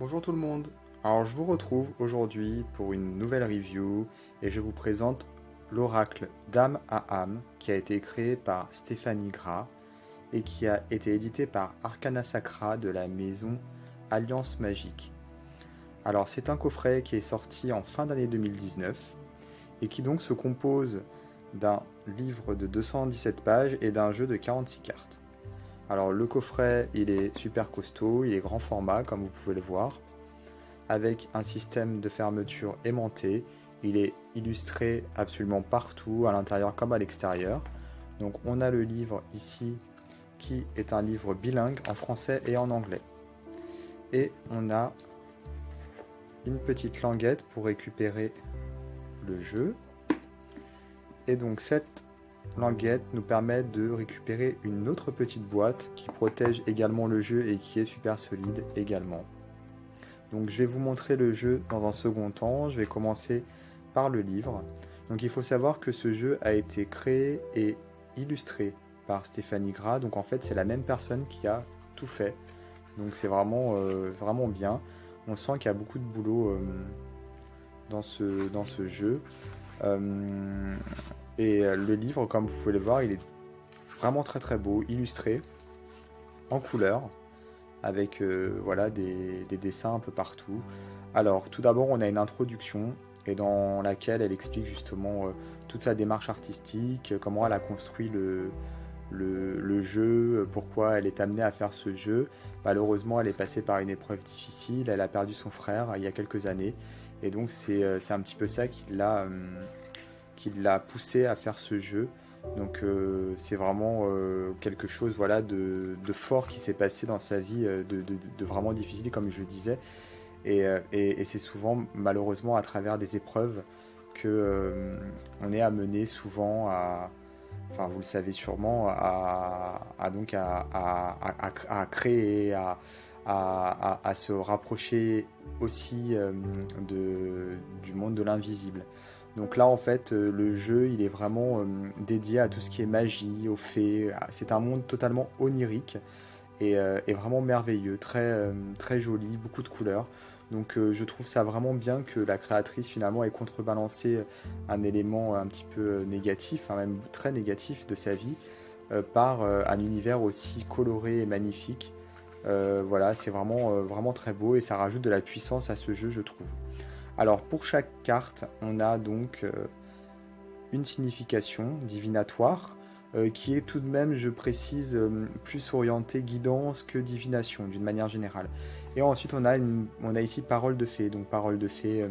Bonjour tout le monde. Alors je vous retrouve aujourd'hui pour une nouvelle review et je vous présente l'oracle d'âme à âme qui a été créé par Stéphanie Gras et qui a été édité par Arcana Sacra de la maison Alliance Magique. Alors c'est un coffret qui est sorti en fin d'année 2019 et qui donc se compose d'un livre de 217 pages et d'un jeu de 46 cartes. Alors le coffret il est super costaud, il est grand format comme vous pouvez le voir, avec un système de fermeture aimanté. Il est illustré absolument partout, à l'intérieur comme à l'extérieur. Donc on a le livre ici qui est un livre bilingue en français et en anglais. Et on a une petite languette pour récupérer le jeu. Et donc cette languette nous permet de récupérer une autre petite boîte qui protège également le jeu et qui est super solide également. Donc je vais vous montrer le jeu dans un second temps, je vais commencer par le livre. Donc il faut savoir que ce jeu a été créé et illustré par Stéphanie Gras, donc en fait c'est la même personne qui a tout fait. Donc c'est vraiment bien. On sent qu'il y a beaucoup de boulot dans ce jeu. Et le livre, comme vous pouvez le voir, il est vraiment très beau, illustré, en couleur, avec voilà, des dessins un peu partout. Alors, tout d'abord, on a une introduction, et dans laquelle elle explique justement toute sa démarche artistique, comment elle a construit le jeu, pourquoi elle est amenée à faire ce jeu. Malheureusement, elle est passée par une épreuve difficile, elle a perdu son frère il y a quelques années, et donc c'est un petit peu ça qui l'a poussée à faire ce jeu. Donc c'est vraiment quelque chose voilà, de fort qui s'est passé dans sa vie, de vraiment difficile comme je disais. Et c'est souvent malheureusement à travers des épreuves que on est amené souvent à, enfin vous le savez sûrement, à créer, à se rapprocher aussi du monde de l'invisible. Donc là, en fait, le jeu, il est vraiment dédié à tout ce qui est magie, aux fées. C'est un monde totalement onirique et vraiment merveilleux, très joli, beaucoup de couleurs. Donc je trouve ça vraiment bien que la créatrice finalement ait contrebalancé un élément un petit peu négatif, hein, même très négatif de sa vie, par un univers aussi coloré et magnifique. Voilà, c'est vraiment très beau et ça rajoute de la puissance à ce jeu, je trouve. Alors pour chaque carte, on a donc une signification divinatoire qui est tout de même, je précise, plus orientée guidance que divination d'une manière générale. Et ensuite on a ici parole de fée, donc parole de fée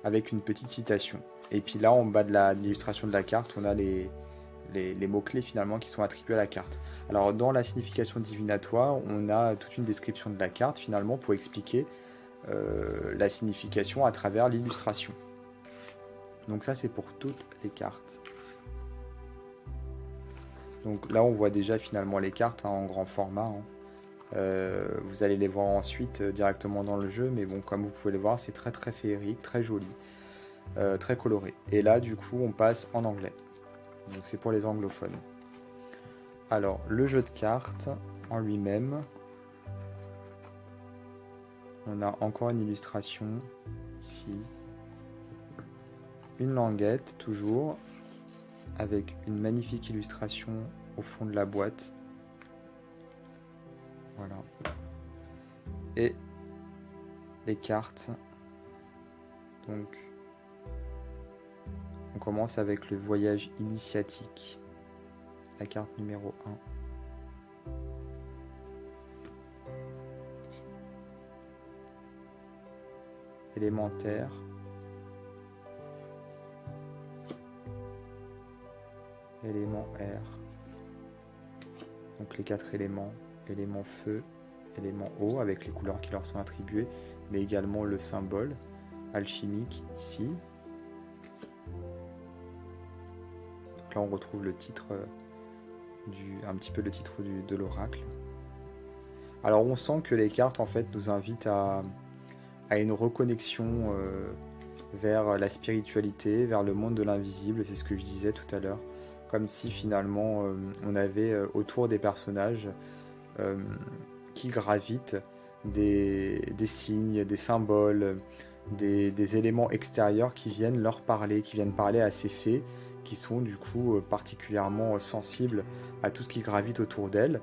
avec une petite citation. Et puis là en bas de l'illustration de la carte, on a les mots-clés finalement qui sont attribués à la carte. Alors dans la signification divinatoire, on a toute une description de la carte finalement pour expliquer la signification à travers l'illustration. Donc ça c'est pour toutes les cartes. Donc là on voit déjà finalement les cartes hein, en grand format. Vous allez les voir ensuite directement dans le jeu, mais bon comme vous pouvez le voir c'est très féerique, très joli, très coloré. Et là du coup on passe en anglais. Donc c'est pour les anglophones. Alors le jeu de cartes en lui-même. On a encore une illustration ici. Une languette toujours avec une magnifique illustration au fond de la boîte. Voilà. Et les cartes. Donc on commence avec le voyage initiatique. La carte numéro 1. Élémentaire. Élément air. Donc les 4 éléments. Élément feu, élément eau avec les couleurs qui leur sont attribuées, mais également le symbole alchimique ici. Donc là on retrouve le titre un petit peu le titre de l'oracle. Alors on sent que les cartes en fait nous invitent à une reconnexion vers la spiritualité, vers le monde de l'invisible, c'est ce que je disais tout à l'heure, comme si finalement on avait autour des personnages qui gravitent des signes, des symboles, des éléments extérieurs qui viennent leur parler, qui viennent parler à ces fées, qui sont du coup particulièrement sensibles à tout ce qui gravite autour d'elles,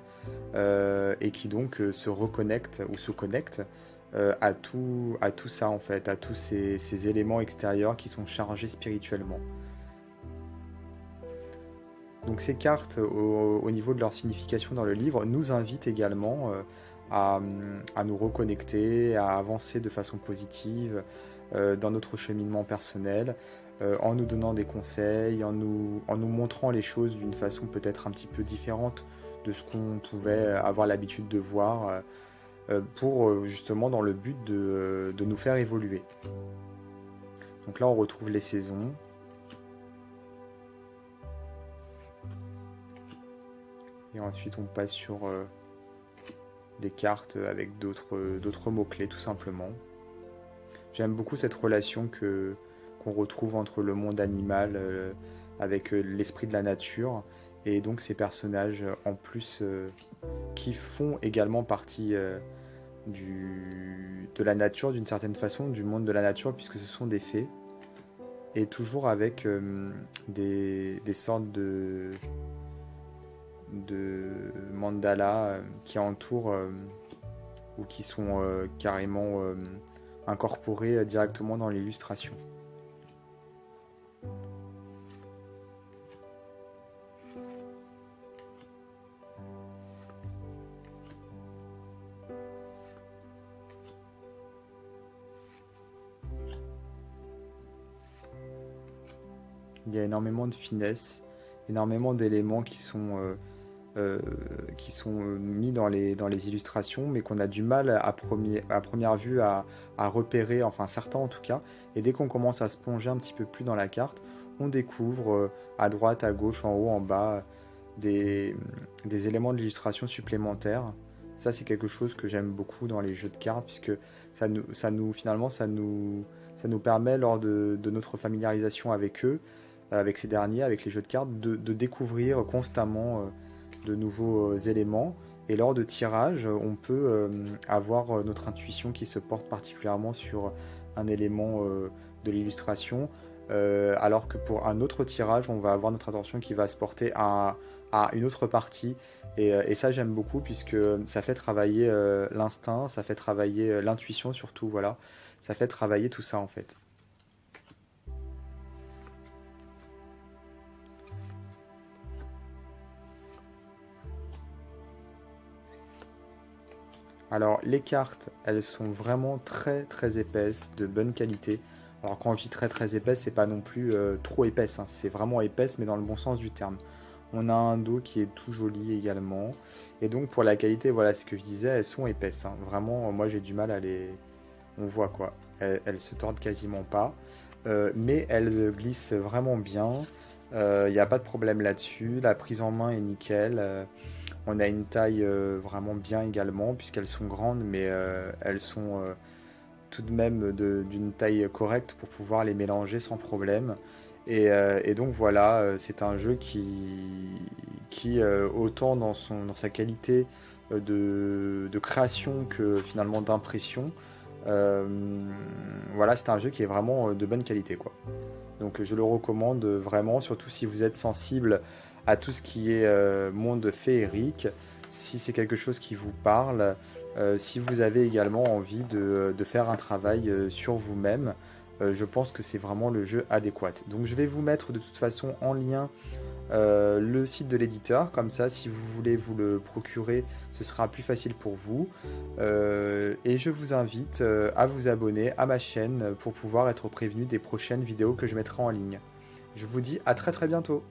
et qui donc se reconnectent ou se connectent à tout ça en fait, à tous ces éléments extérieurs qui sont chargés spirituellement. Donc ces cartes, au niveau de leur signification dans le livre, nous invitent également à nous reconnecter, à avancer de façon positive dans notre cheminement personnel, en nous donnant des conseils, en nous montrant les choses d'une façon peut-être un petit peu différente de ce qu'on pouvait avoir l'habitude de voir, pour justement dans le but de nous faire évoluer. Donc là on retrouve les saisons. Et ensuite on passe sur des cartes avec d'autres mots-clés tout simplement. J'aime beaucoup cette relation qu'on retrouve entre le monde animal avec l'esprit de la nature et donc ces personnages en plus qui font également partie de la nature d'une certaine façon, du monde de la nature puisque ce sont des fées et toujours avec des sortes de mandalas qui entourent ou qui sont carrément incorporés directement dans l'illustration. Il y a énormément de finesse, énormément d'éléments qui sont mis dans les illustrations, mais qu'on a du mal à première vue à repérer, enfin certains en tout cas. Et dès qu'on commence à se plonger un petit peu plus dans la carte, on découvre à droite, à gauche, en haut, en bas, des éléments de l'illustration supplémentaires. Ça, c'est quelque chose que j'aime beaucoup dans les jeux de cartes, puisque ça nous permet, lors de notre familiarisation avec eux, avec ces derniers, avec les jeux de cartes, de découvrir constamment de nouveaux éléments. Et lors de tirage, on peut avoir notre intuition qui se porte particulièrement sur un élément de l'illustration, alors que pour un autre tirage, on va avoir notre attention qui va se porter à une autre partie. Et ça, j'aime beaucoup, puisque ça fait travailler l'instinct, ça fait travailler l'intuition surtout, voilà. Ça fait travailler tout ça en fait. Alors les cartes, elles sont vraiment très très épaisses, de bonne qualité. Alors quand je dis très très épaisse, c'est pas non plus trop épaisse, hein. C'est vraiment épaisse mais dans le bon sens du terme. On a un dos qui est tout joli également. Et donc pour la qualité, voilà ce que je disais, elles sont épaisses, hein. Vraiment, moi j'ai du mal à les... On voit quoi. Elles se tordent quasiment pas. Mais elles glissent vraiment bien. Il n'y a pas de problème là-dessus. La prise en main est nickel. On a une taille vraiment bien également, puisqu'elles sont grandes, mais elles sont tout de même d'une taille correcte pour pouvoir les mélanger sans problème. Et donc voilà, c'est un jeu qui autant dans sa qualité de création que finalement d'impression, voilà, c'est un jeu qui est vraiment de bonne qualité, quoi. Donc je le recommande vraiment, surtout si vous êtes sensible à tout ce qui est monde féerique, si c'est quelque chose qui vous parle, si vous avez également envie de faire un travail sur vous-même, je pense que c'est vraiment le jeu adéquat. Donc je vais vous mettre de toute façon en lien le site de l'éditeur, comme ça si vous voulez vous le procurer, ce sera plus facile pour vous. Et je vous invite à vous abonner à ma chaîne pour pouvoir être prévenu des prochaines vidéos que je mettrai en ligne. Je vous dis à très très bientôt.